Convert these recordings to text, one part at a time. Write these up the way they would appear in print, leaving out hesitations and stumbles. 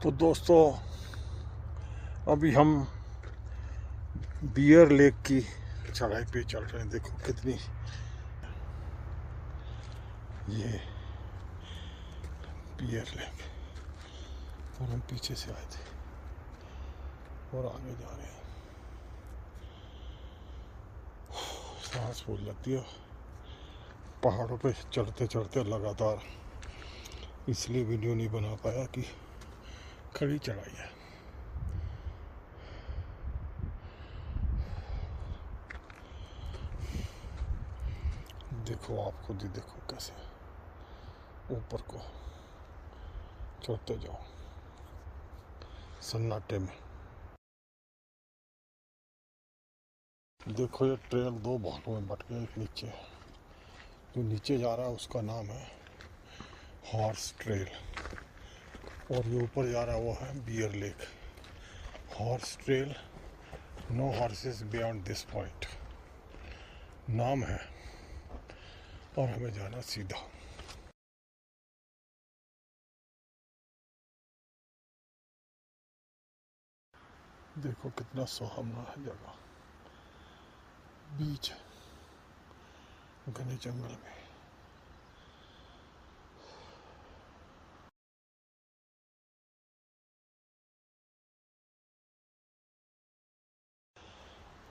तो दोस्तों अभी हम बियर लेक की चढ़ाई पे चल रहे हैं। देखो कितनी, ये बियर लेक, और हम पीछे से आए थे और आगे जा रहे हैं। सांस फूल जाती है पहाड़ों पे चढ़ते चढ़ते लगातार, इसलिए वीडियो नहीं बना पाया कि खड़ी चढ़ाई है। देखो आप खुद ही देखो कैसे ऊपर को चढ़ते जाओ सन्नाटे में। देखो ये ट्रेल दो भागों में बट गया। एक नीचे, जो नीचे जा रहा है उसका नाम है हॉर्स ट्रेल, और ये ऊपर जा रहा है वो है bear lake. Horse trail, no horses beyond this point नाम है, और हमें जाना सीधा। देखो कितना सुहावना है जगह, बीच घने जंगल में।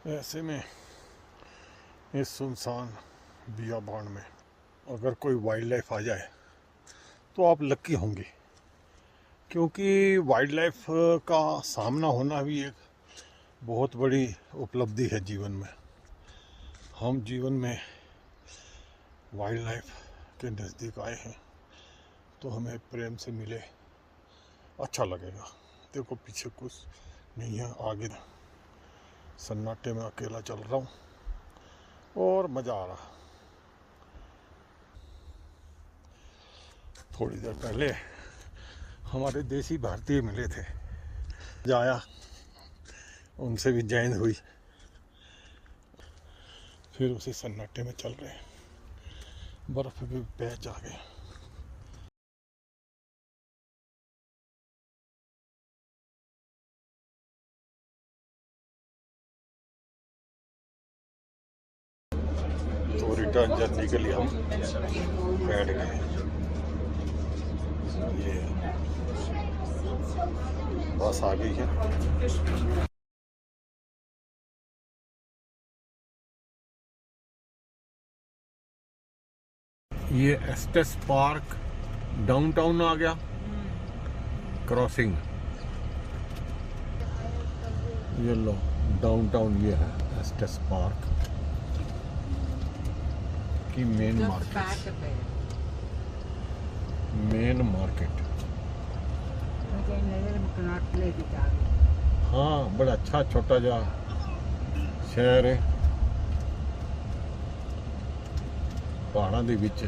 ऐसे में इस सुनसान बियाबान में अगर कोई वाइल्ड लाइफ आ जाए तो आप लकी होंगे, क्योंकि वाइल्ड लाइफ का सामना होना भी एक बहुत बड़ी उपलब्धि है जीवन में। हम जीवन में वाइल्ड लाइफ के नज़दीक आए हैं तो हमें प्रेम से मिले, अच्छा लगेगा। देखो पीछे कुछ नहीं है, आगे सन्नाटे में अकेला चल रहा हूँ और मज़ा आ रहा। थोड़ी देर पहले हमारे देसी भारतीय मिले थे, जाया उनसे भी जैन हुई, फिर उसी सन्नाटे में चल रहे हैं। बर्फ भी पैर जा गए। तो रिटर्न जर्नी के लिए हम बैठ गए। ये बस आ गई है। ये एस्टेस पार्क डाउनटाउन आ गया, क्रॉसिंग। ये लो डाउनटाउन, ये है एस्टेस पार्क की मेन मार्केट। मेन मार्केट, हाँ बड़ा अच्छा छोटा जा शहर है पहाड़ों के बीच।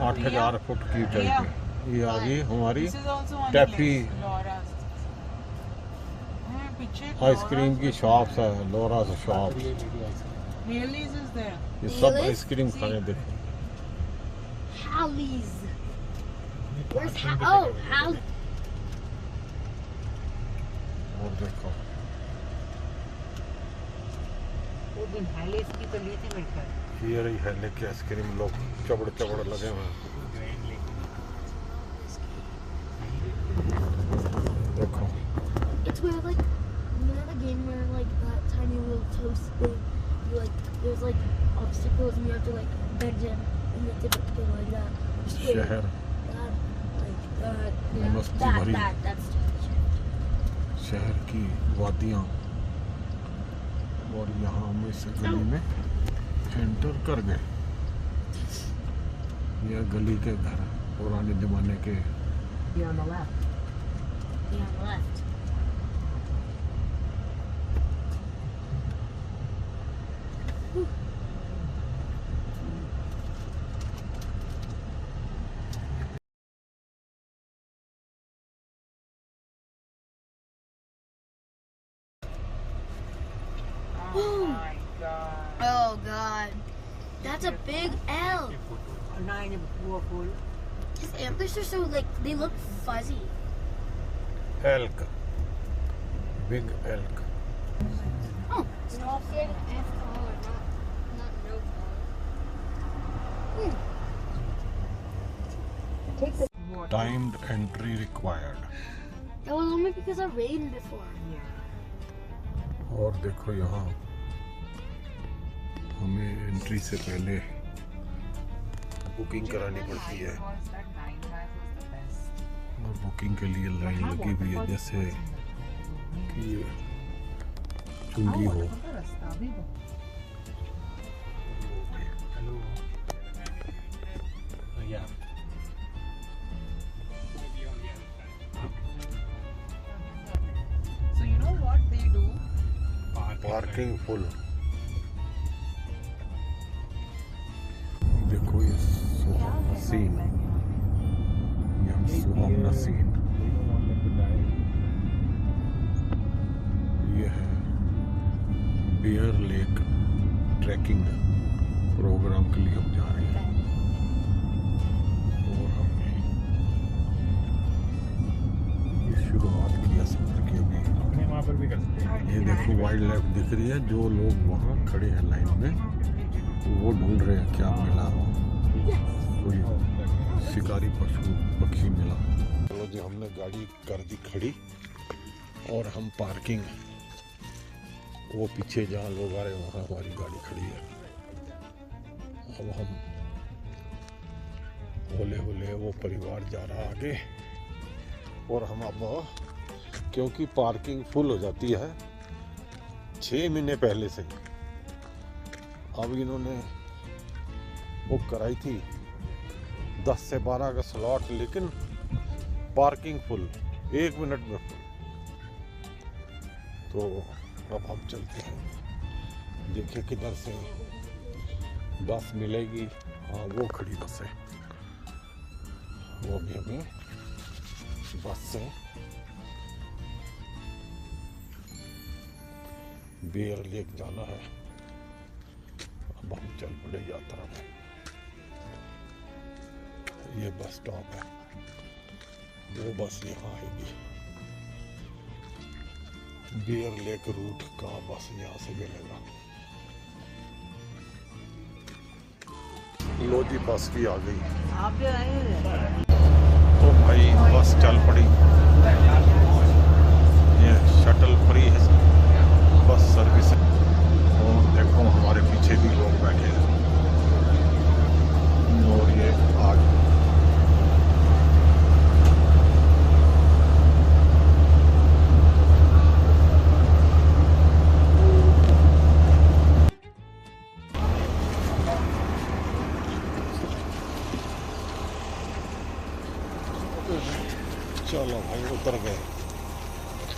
8000 फुट की टैफी। ये आ गई हमारी टैफी आइसक्रीम की शॉप्स है, लोरास शॉप। ये सब आइसक्रीम खाने। देखो और देखो ये रही है लेके आइसक्रीम, लोग चबड़ चबड़ लगे हुए हैं। देखो It's where like, you know the game where like that tiny little toast thing, you like there's like obstacles and you have to like bend them and you have to go like that. शहर मस्ती भरी, शहर की वादियाँ, और यहाँ हम इस गली में एंटर कर गए। यह गली के घर पुराने जमाने के। On the left. Yeah, on the left. Oh my God. Oh God. That's a big L. His antlers are so like they look fuzzy. Elk, big elk. Oh, no fear F collar, not no collar. Take the. Timed entry required. That was only because I rained before. और देखो यहाँ हमें entry से पहले booking करानी पड़ती है और बुकिंग के लिए लाइन लगी हुई है जैसे कि ये चुंगी हो। So you know what they do? Parking full. देखो ये सुहावना सीन, सुहावना सीन ये है बियर लेक ट्रैकिंग प्रोग्राम के लिए हम जा रहे हैं और हमने ये शुरुआत किया सफर की अभी। वहाँ पर भी कर सकते हैं। ये देखो वाइल्ड लाइफ दिख रही है, जो लोग वहाँ खड़े हैं लाइन में वो ढूंढ रहे हैं क्या मिला, कोई शिकारी पशु पक्षी मिला। चलो जी हमने गाड़ी कर दी खड़ी और हम पार्किंग वो पीछे जहाँ लोग आ रहे हैं वहाँ हमारी गाड़ी खड़ी है। अब हम होले होले वो परिवार जा रहा आगे और हम अब क्योंकि पार्किंग फुल हो जाती है 6 महीने पहले से, अब इन्होंने बुक कराई थी 10 से 12 का स्लॉट, लेकिन पार्किंग फुल 1 मिनट में फुल। तो अब हम चलते हैं, देखिए किधर से बस मिलेगी। हाँ वो खड़ी बस है, वो भी हमें बस से बियर लेक जाना है। अब हम चल पड़े यात्रा में। ये बस स्टॉप है, वो बस यहाँ आएगी। बियर लेक रूट का बस यहाँ से मिलेगा। लोधी बस भी आ गई। आप भी आए हैं? तो भाई बस चल पड़ी, ये शटल फ्री है बस सर्विस है। और देखो हमारे पीछे भी लोग बैठे हैं और ये आगे चलो भाई उतर गए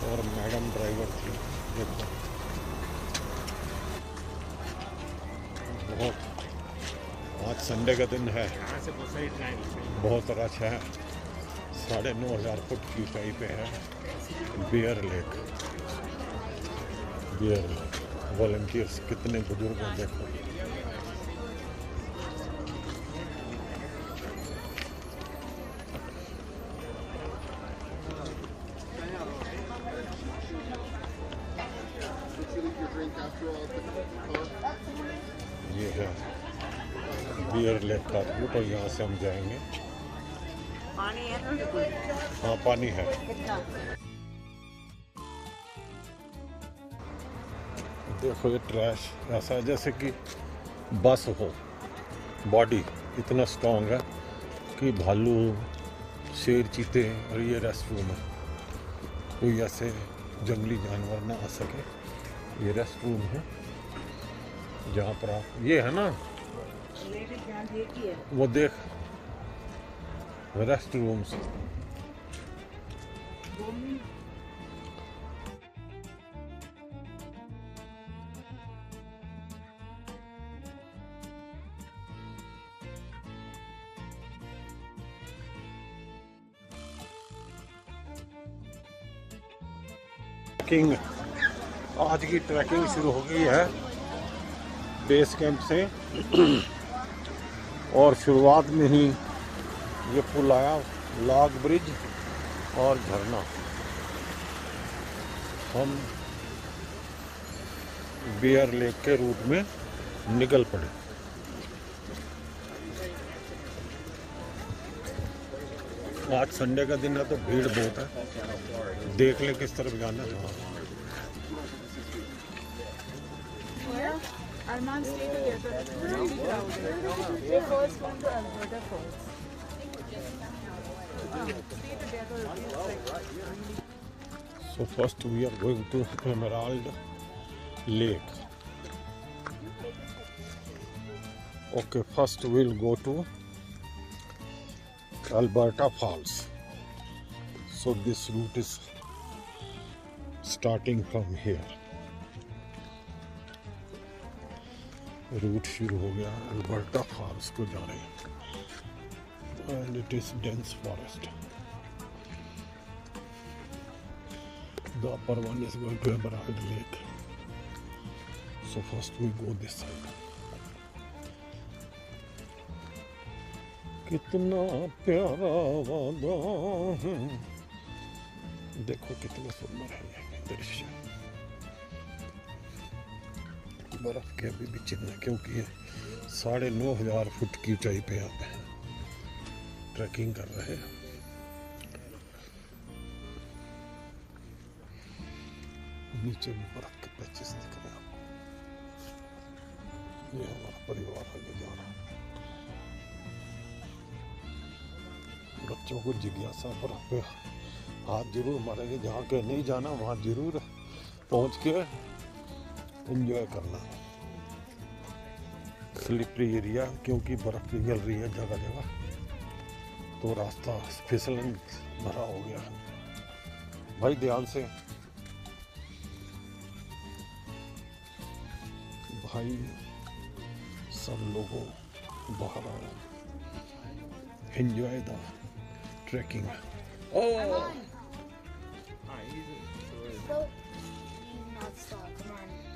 और मैडम ड्राइवर थी। देखो बहुत आज संडे का दिन है, बहुत रश है। 9,500 फुट की ऊंचाई पे है bear lake. Bear lake volunteers कितने बुजुर्ग हैं देखो। ये है बियर लेक का रूट और यहाँ से हम जाएंगे। पानी है ना? हाँ पानी है। कितना? देखो ये ट्रैश ऐसा है जैसे कि बस हो, बॉडी इतना स्ट्रॉन्ग है कि भालू शेर चीते और ये रेस्ट रूम है, कोई ऐसे जंगली जानवर ना आ सके। ये रेस्ट रूम है जहाँ पर आप ये है ना वो देख रेस्ट रूम्स। ट्रैकिंग आज की ट्रैकिंग शुरू हो गई है बेस कैंप से और शुरुआत में ही ये पुल आया लॉग ब्रिज और झरना। हम बियर लेक के रूट में निकल पड़े। आज संडे का दिन है तो भीड़ बहुत है। देख ले किस तरफ जाना है। Arman, stay together. Really crowded. They first going to Alberta Falls. Stay together. So first we are going to Emerald Lake. Okay, first we'll go to Alberta Falls. So this route is starting from here. Route शुरू हो गया, Alberta falls को जा रहे हैं and it is dense forest. The upper one is going to emerald lake. So first we go this side. कितना प्यारा वादा है, देखो कितना सुंदर है ये दृश्य। बर्फ के अभी भी चिन्ह है क्योंकि ये 9,500 फुट की ऊंचाई पे आप ट्रैकिंग कर रहे हैं। नीचे भी बर्फ के पैचेस दिख रहे हैं आपको। ये हमारा परिवार आगे जा रहा है। बच्चों को जिज्ञासा बर्फ पे हाथ जरूर मारेंगे, जहाँ के नहीं जाना वहाँ जरूर पहुँच के एंजॉय करना। स्लिपरी एरिया क्योंकि बर्फ पिघल रही है जगह जगह, तो रास्ता फिसलन भरा हो गया। भाई ध्यान से, भाई सब लोगों बाहर आओ, एंजॉय द ट्रैकिंग। ओह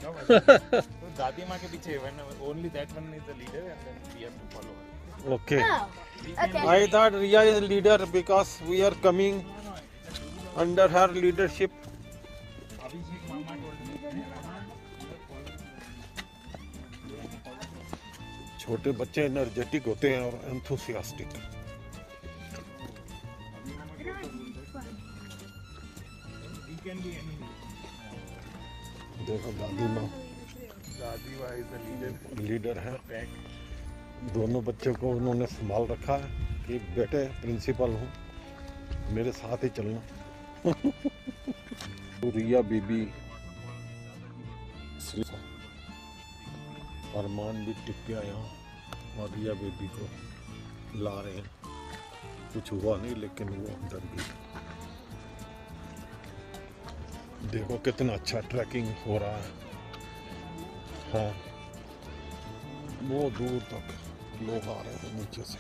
तो दादी माँ के पीछे only that one is the leader and then we have to follow her. okay. Okay. I thought Riya is leader because we are coming under her leadership. Abhishek Mama told me. छोटे बच्चे energetic होते हैं और enthusiastic. He can be any. देखो दादी माँ दादी माँ is the leader. लीडर है। Pack. दोनों बच्चों को उन्होंने संभाल रखा है कि बेटे प्रिंसिपल हूँ, मेरे साथ ही चलना। तो रिया बीबी, श्री अरमान भी टिक गया यहाँ और रिया बेबी को ला रहे हैं। कुछ हुआ नहीं लेकिन वो डर गई। देखो कितना अच्छा ट्रैकिंग हो रहा है। हाँ, वो दूर तक लोग आ रहे हैं नीचे से।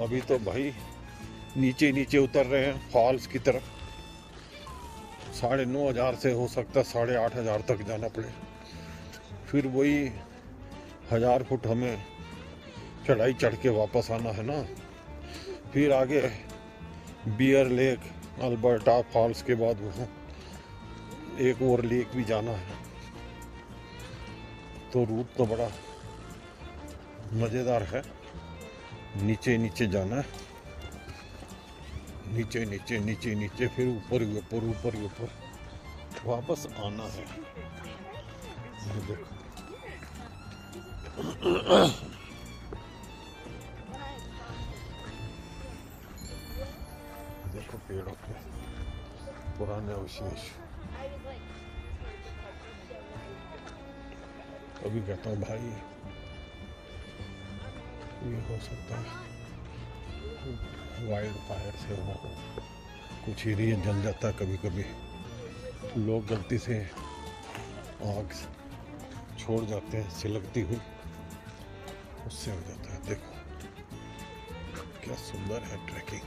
अभी तो भाई नीचे नीचे उतर रहे हैं फॉल्स की तरफ। 9,500 से हो सकता है 8,500 तक जाना पड़े, फिर वही 1,000 फुट हमें चढ़ाई चढ़ के वापस आना है ना। फिर आगे बियर लेक, अल्बर्टा फॉल्स के बाद वहाँ एक और लेक भी जाना है। तो रूट तो बड़ा मज़ेदार है। नीचे नीचे जाना है, नीचे नीचे नीचे नीचे, फिर ऊपर ही ऊपर, ऊपर ही ऊपर वापस आना है। ये देखो देखो पेड़ों के पुराने अवशेष। अभी कहता हूँ भाई ये हो सकता है वाइल्ड फायर से हो, कुछ एरिया जल जाता है कभी कभी, लोग गलती से आग छोड़ जाते हैं सिलकती हुई, उससे हो जाता है। देखो क्या सुंदर है ट्रैकिंग।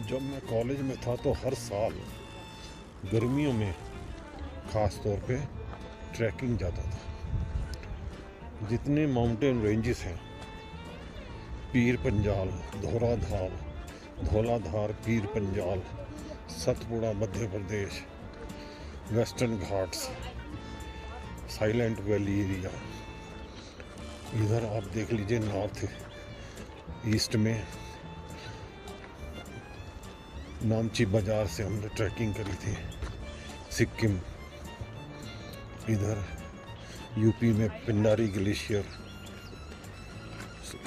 जब मैं कॉलेज में था तो हर साल गर्मियों में ख़ास तौर पे ट्रैकिंग जाता था। जितने माउंटेन रेंजेस हैं, पीर Panjal, Dhauladhar, Pir Panjal, Satpura Madhya Pradesh, Western Ghats, Silent Valley area, इधर आप देख लीजिए नॉर्थ ईस्ट में नामची बाजार से हमने ट्रैकिंग करी थी, सिक्किम, इधर यूपी में Pindari glacier,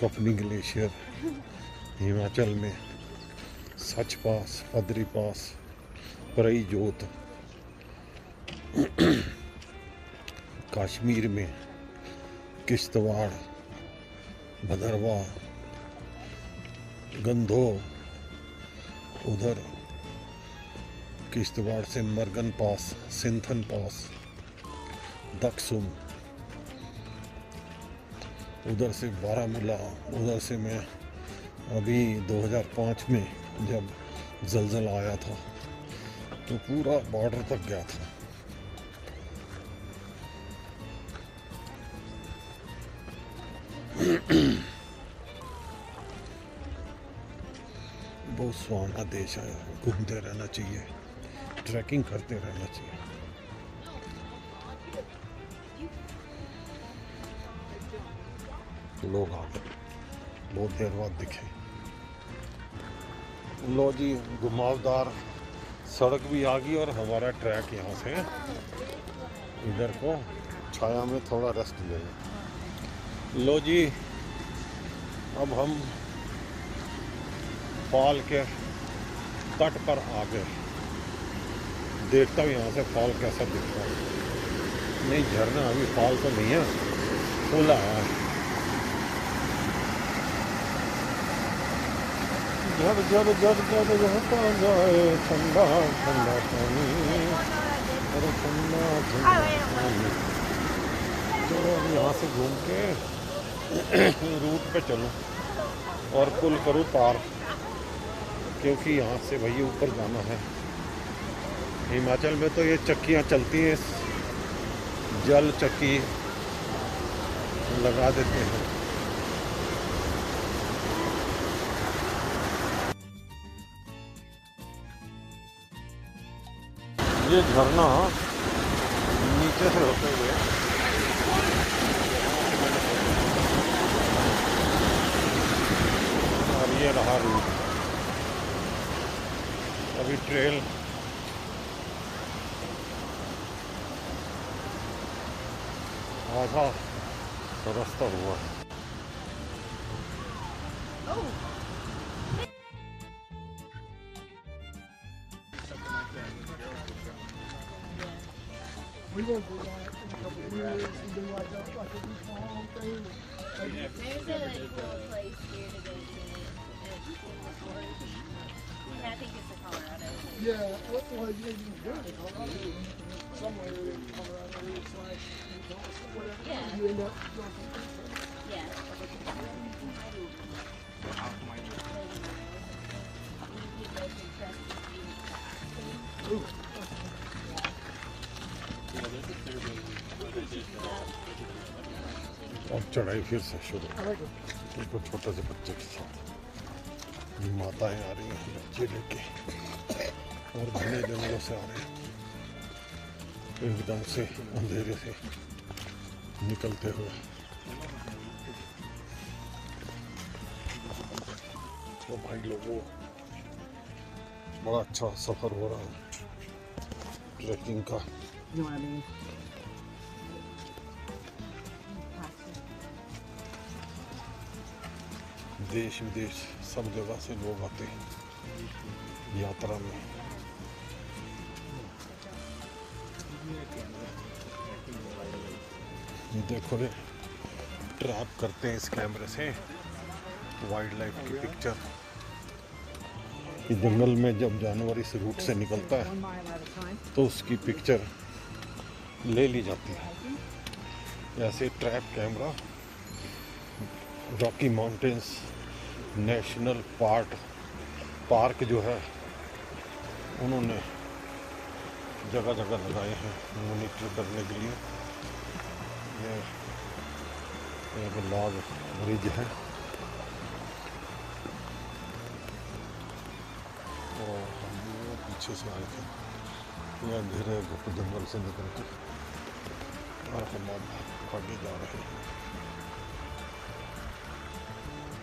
company glacier, Himachal में सच पास, पदरी पास, परई जोत, कश्मीर में किश्तवाड़, भदरवा, गंधो, उधर किश्तवाड़ से मरगन पास, सिंथन पास, दक्षुम, उधर से बारामूला, उधर से मैं अभी 2005 में जब जलजला आया था तो पूरा बॉर्डर तक गया था। बहुत सुहाना देश है, घूमते रहना चाहिए, ट्रैकिंग करते रहना चाहिए। लोग आ गए, बहुत देर बाद दिखे। लो जी, घुमावदार सड़क भी आ गई और हमारा ट्रैक यहाँ से इधर को छाया में थोड़ा रेस्ट ले लें। लो जी, अब हम फॉल के तट पर आ गए। देखता हूँ यहाँ से फॉल कैसा दिखता है। नहीं, झरना अभी फॉल तो नहीं है, फुल आया है। जब जब जब जब होता जाए ठंडा ठंडा पानी, अरे ठंडा ठंडा पानी। चलो यहाँ से घूम के रूट पे चलूँ और पुल करूँ पार, क्योंकि यहाँ से भई ऊपर जाना है। हिमाचल में तो ये चक्कियाँ चलती हैं, जल चक्की लगा देते हैं। ये झरना नीचे से होते हुए और ये रहा रूट। अभी ट्रेल आधा रास्ता हुआ है। We won't do that in a couple of years and do like a whole thing. There's a cool place here to go to. I think it's the Colorado. Yeah, what the hell you even do in Colorado? Somewhere in Colorado, it's like, whatever, Yeah. you end up going. Yeah. अब चढ़ाई फिर से शुरू। देखो छोटे से बच्चे के साथ माताएं आ रही हैं बच्चे लेके, और घने जंगलों से आ रहे हैं, एकदम से अंधेरे से निकलते हुए। तो भाई लोगों, बड़ा अच्छा सफर हो रहा है ट्रैकिंग का। You know what I mean? देश विदेश सब जगह से लोग आते हैं यात्रा में। देखो रे, ट्रैप करते हैं इस कैमरे से वाइल्ड लाइफ की पिक्चर। कि जंगल में जब जानवर इस रूट से निकलता है तो उसकी पिक्चर ले ली जाती है। ऐसे trap camera Rocky mountains national park जो है, उन्होंने जगह जगह लगाए हैं मॉनिटर करने के लिए। ये एक लॉग ब्रिज है और हम वो पीछे से आए थे, ये अंधेरे गुप्त जंगल से निकल कर और हम अब आगे जा रहे हैं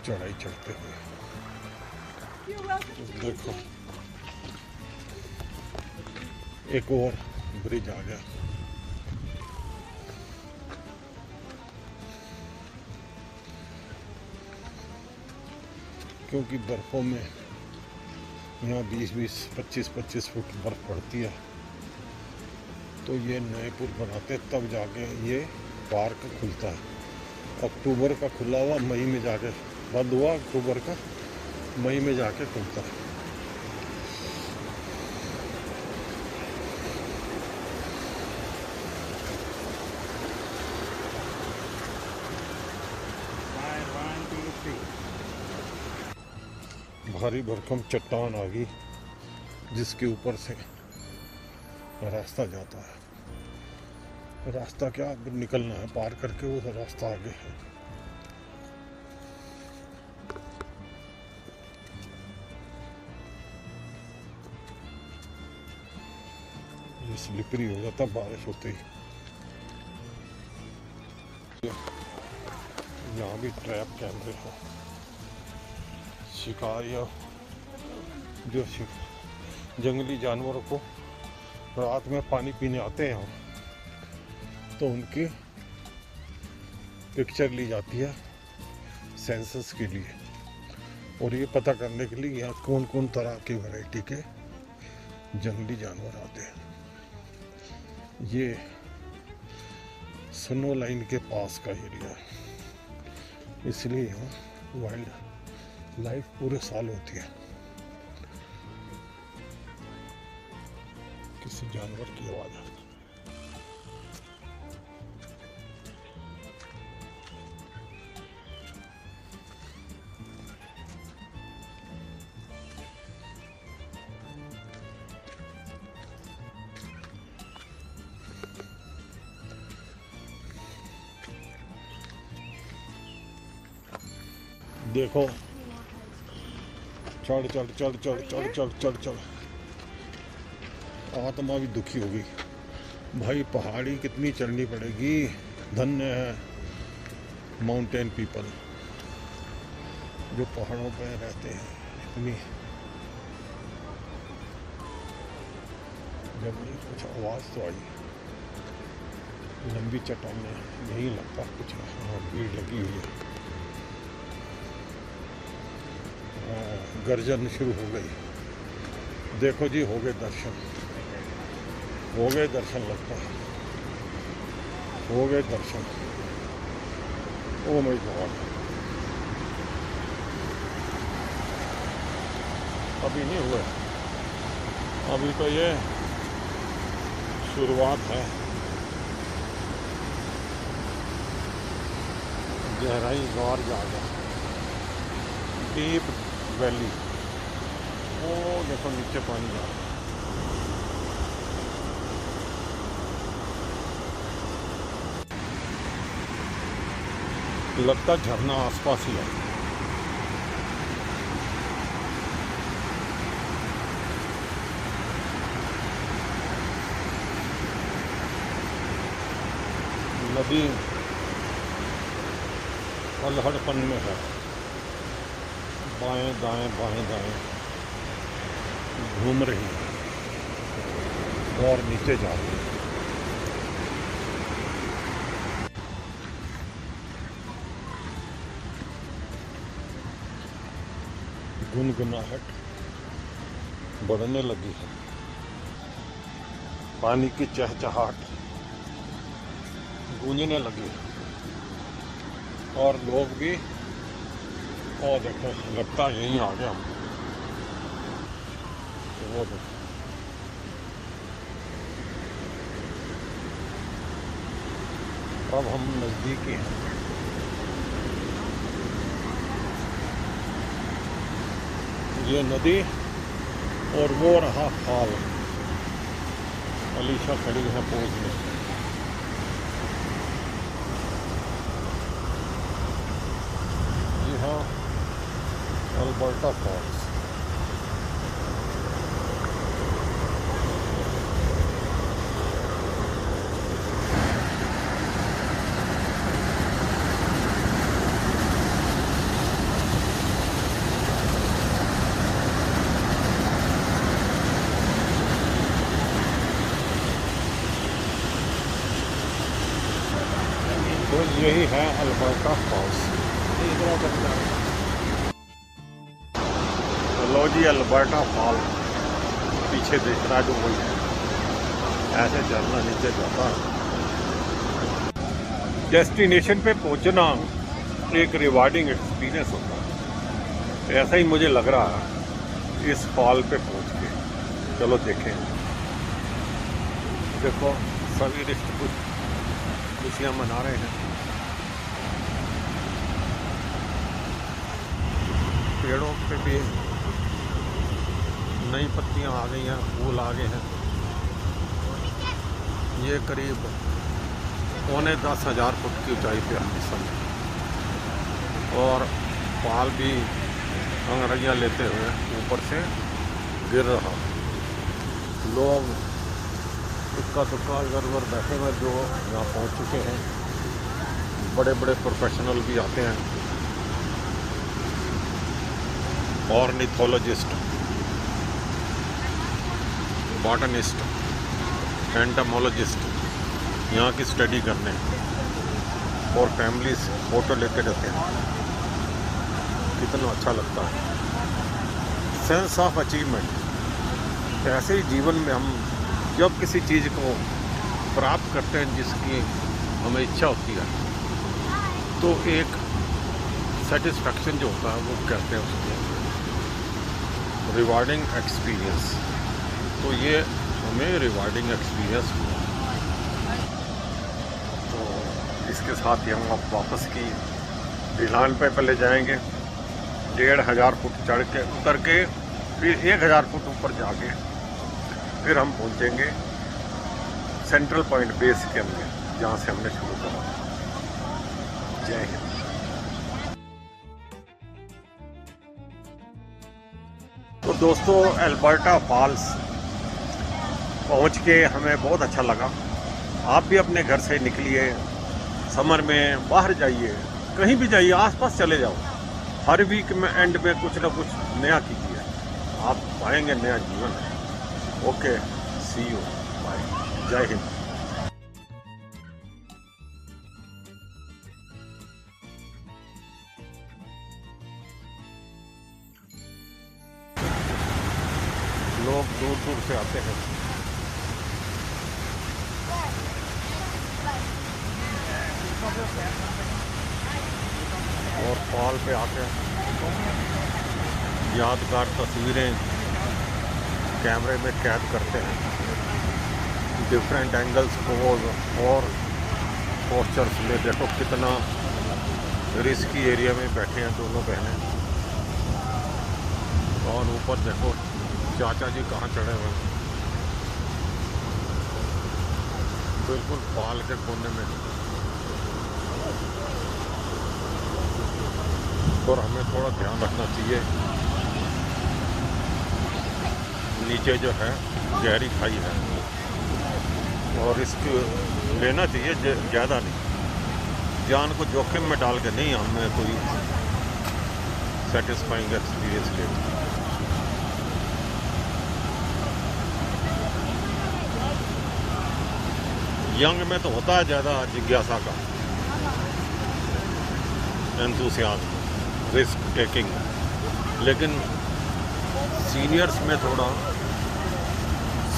चढ़ाई चढ़ते हुए। देखो एक और ब्रिज आ गया। क्योंकि बर्फों में यहाँ 20-20, 25-25 फुट बर्फ पड़ती है, तो ये नए पुल बनाते तब जाके ये पार्क खुलता है। अक्टूबर का खुला हुआ मई में जाके बंद हुआ, अक्टूबर का मई में जाके खुलता है। भारी भरकम चट्टान आ गई जिसके ऊपर से रास्ता जाता है। रास्ता क्या निकलना है, पार करके वो रास्ता आगे है। ये स्लिपरी हो जाता बारिश होते ही। यहाँ भी ट्रैप कैमरे हैं। शिकार या जो जंगली जानवरों को रात में पानी पीने आते हैं तो उनकी पिक्चर ली जाती है सेंसस के लिए, और ये पता करने के लिए यहाँ कौन कौन तरह की वैरायटी के जंगली जानवर आते हैं। ये स्नो लाइन के पास का एरिया है, इसलिए यहाँ वाइल्ड लाइफ पूरे साल होती है। किसी जानवर की आवाज आती है। देखो चढ़ चढ़ चढ़ चढ़ चढ़ चढ़ चढ़ चढ़ आत्मा भी दुखी हो गई भाई। पहाड़ी कितनी चढ़नी पड़ेगी। धन्य है माउंटेन पीपल जो पहाड़ों पर रहते हैं। इतनी जब कुछ आवाज़ तो आई, लंबी चट्टान में यही लगता कुछ भीड़ लगी हुई है। गर्जन शुरू हो गई। देखो जी हो गए दर्शन, हो गए दर्शन, लगता है हो गए दर्शन। ओ माय गॉड, अभी नहीं हुए, अभी तो ये शुरुआत है। गहराई गौर जा गया, डीप वैली। वो देखो नीचे पानी जा रहा है। लगता झरना आसपास ही है। नदी अल्हड़पन में है, बाएं दाएं बाएं दाएं घूम रही है और नीचे जा रही है। गुनगुनाहट बढ़ने लगी है, पानी की चहचहाट गूंजने लगी है, और लोग भी, और देखो लगता यहीं आ गया हम। वो देखो अब हम नजदीक ही हैं। ये नदी और वो रहा खाल। अलीशा खड़ी है पोज में। जी हाँ, अल्बर्टा फॉल्स। तो यही है अल्बर्टा फॉल्स। तो लो जी, अल्बर्टा फॉल पीछे देख रहा है जो वही है। ऐसे झरना नीचे जाता है। डेस्टिनेशन पे पहुंचना एक रिवार्डिंग एक्सपीरियंस होता है। ऐसा ही मुझे लग रहा है इस फॉल पे पहुंच के। चलो देखें। देखो सभी रिश्ते खुशियाँ मना रहे हैं। पेड़ों पे भी नई पत्तियां आ गई हैं, फूल आ गए हैं। ये करीब 9,10,000 फुट की ऊंचाई पे है इस समय, और पाल भी अंगड़ैयाँ लेते हुए ऊपर से गिर रहा। लोग इक्का दुक्का इधर उधर बैठे हुए जो यहाँ पहुँच चुके हैं। बड़े बड़े प्रोफेशनल भी आते हैं, ऑर्निथोलॉजिस्ट, बॉटनिस्ट, एंटोमोलॉजिस्ट यहाँ की स्टडी करने, और फैमिलीज फोटो लेते रहते हैं। कितना अच्छा लगता है। Sense of achievement. ऐसे ही जीवन में हम जब किसी चीज़ को प्राप्त करते हैं जिसकी हमें इच्छा होती है, तो एक सेटिस्फैक्शन जो होता है वो कहते हैं उसको रिवार्डिंग एक्सपीरियंस। तो ये हमें रिवार्डिंग एक्सपीरियंस हुआ। तो इसके साथ ही हम अब वापस की ढलान पे पहले जाएंगे। 1,500 फुट चढ़ के उतर के फिर 1,000 फुट ऊपर जाके फिर हम पहुंचेंगे सेंट्रल पॉइंट बेस के अंदर, जहाँ से हमने शुरू करा। जय हिंद। तो दोस्तों, अल्बर्टा फॉल्स पहुंच के हमें बहुत अच्छा लगा। आप भी अपने घर से निकलिए, समर में बाहर जाइए, कहीं भी जाइए, आसपास चले जाओ। हर वीक में एंड में कुछ ना कुछ नया कीजिए, आप पाएंगे नया जीवन। ओके, सी यू, बाय, जय हिंद। लोग दूर दूर से आते हैं। और फॉल पे आके यादगार तस्वीरें कैमरे में कैद करते हैं। डिफरेंट एंगल्स पोज और पोस्चर्स में देखो कितना रिस्की एरिया में बैठे हैं दोनों बहनें। और ऊपर देखो चाचा जी कहाँ चढ़े हुए हैं, बिल्कुल पाल के कोने में। और हमें थोड़ा ध्यान रखना चाहिए, नीचे जो है गहरी खाई है, और इसको लेना चाहिए ज़्यादा नहीं, जान को जोखिम में डाल के नहीं हमें कोई सेटिस्फाइंग एक्सपीरियंस लेना। यंग में तो होता है ज़्यादा जिज्ञासा का, एंथुसियाज्म, रिस्क टेकिंग, लेकिन सीनियर्स में थोड़ा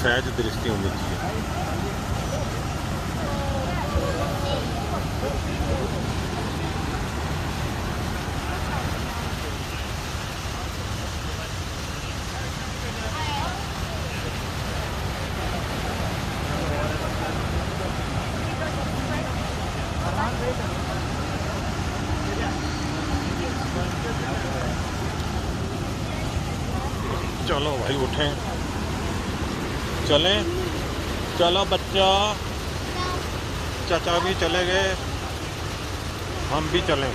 सहज दृष्टि होनी चाहिए। चलो भाई उठें, चलें, चलो बच्चा, चाचा भी चले गए, हम भी चलें।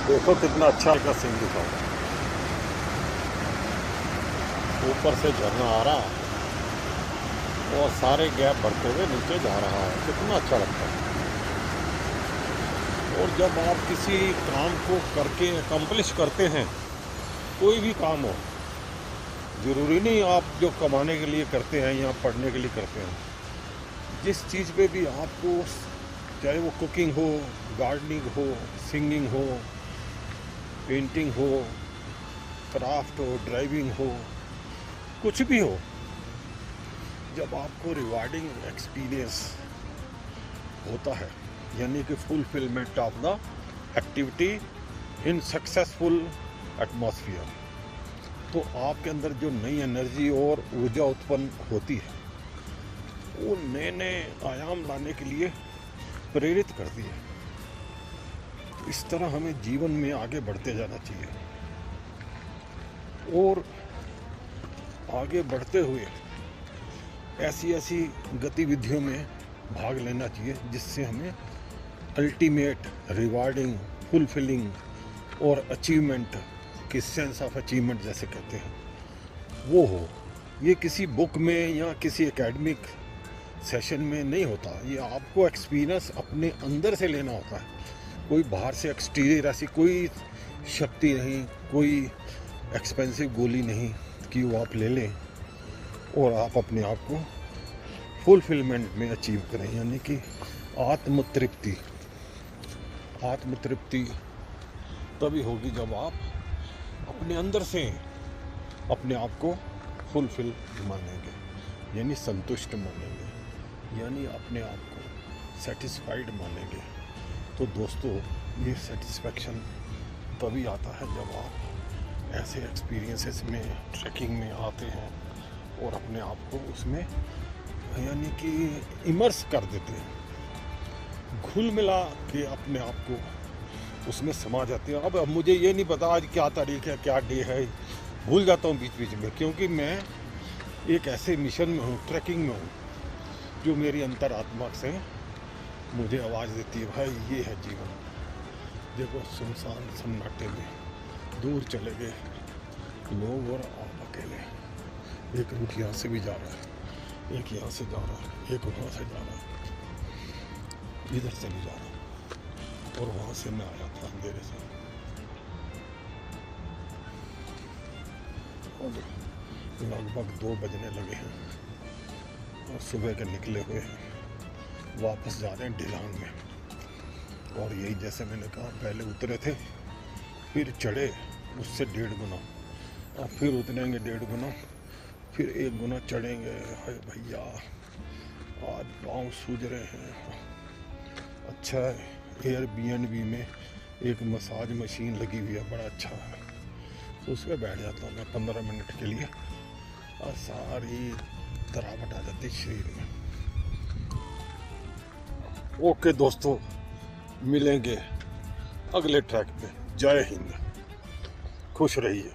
देखो कितना अच्छा का सीन दिखा, ऊपर से झरना आ रहा और सारे गैप भरते हुए नीचे जा रहा है, कितना अच्छा लगता है। और जब आप किसी काम को करके अकम्प्लिश करते हैं, कोई भी काम हो, ज़रूरी नहीं आप जो कमाने के लिए करते हैं या पढ़ने के लिए करते हैं, जिस चीज़ पे भी आपको, चाहे वो कुकिंग हो, गार्डनिंग हो, सिंगिंग हो, पेंटिंग हो, क्राफ्ट हो, ड्राइविंग हो, कुछ भी हो, जब आपको रिवार्डिंग एक्सपीरियंस होता है, यानी कि fulfilment of the activity in successful atmosphere, तो आपके अंदर जो नई एनर्जी और ऊर्जा उत्पन्न होती है, वो नए नए आयाम लाने के लिए प्रेरित करती है। इस तरह हमें जीवन में आगे बढ़ते जाना चाहिए और आगे बढ़ते हुए ऐसी ऐसी गतिविधियों में भाग लेना चाहिए जिससे हमें अल्टीमेट रिवार्डिंग, फुलफिलिंग और अचीवमेंट की सेंस ऑफ अचीवमेंट जैसे कहते हैं वो हो। ये किसी बुक में या किसी एकेडमिक सेशन में नहीं होता, ये आपको एक्सपीरियंस अपने अंदर से लेना होता है। कोई बाहर से एक्सटीरियर ऐसी कोई शक्ति नहीं, कोई एक्सपेंसिव गोली नहीं कि वो आप ले लें और आप अपने आप को फुलफिलमेंट में अचीव करें, यानी कि आत्मतृप्ति। आत्मतृप्ति तभी होगी जब आप अपने अंदर से अपने आप को फुलफिल मानेंगे, यानी संतुष्ट मानेंगे, यानी अपने आप को सेटिस्फाइड मानेंगे। तो दोस्तों, ये सेटिस्फैक्शन तभी आता है जब आप ऐसे एक्सपीरियंसेस में, ट्रैकिंग में आते हैं और अपने आप को उसमें यानी कि इमर्स कर देते हैं, घुल मिला के अपने आप को उसमें समा जाते हैं। अब मुझे ये नहीं पता आज क्या तारीख है, क्या डे है, भूल जाता हूँ बीच बीच में, क्योंकि मैं एक ऐसे मिशन में हूँ, ट्रैकिंग में हूँ, जो मेरी अंतरात्मा से मुझे आवाज़ देती है, भाई ये है जीवन। देखो सुनसान सन्नाटे में दूर चले गए लोग और आप अकेले, एक रूट यहाँ से भी जा रहा है, एक यहाँ से जा रहा है, एक वहाँ से जा रहा है, इधर से भी जा रहा है, और वहाँ से मैं आया था अंधेरे से। और लगभग 2 बजने लगे हैं और सुबह के निकले हुए हैं, वापस जा रहे हैं ढिलांग में। और यही जैसे मैंने कहा, पहले उतरे थे, फिर चढ़े उससे 1.5 गुना, और फिर उतरेंगे 1.5 गुना, फिर 1 गुना चढ़ेंगे। हाय भैया, आज पाँव सूज रहे हैं। अच्छा है, एयरबीएनबी में एक मसाज मशीन लगी हुई है, बड़ा अच्छा है, तो उस पर बैठ जाता हूँ मैं 15 मिनट के लिए, और सारी तरावट आ जाती शरीर में। ओके दोस्तों, मिलेंगे अगले ट्रैक पे। जय हिंद, खुश रहिए।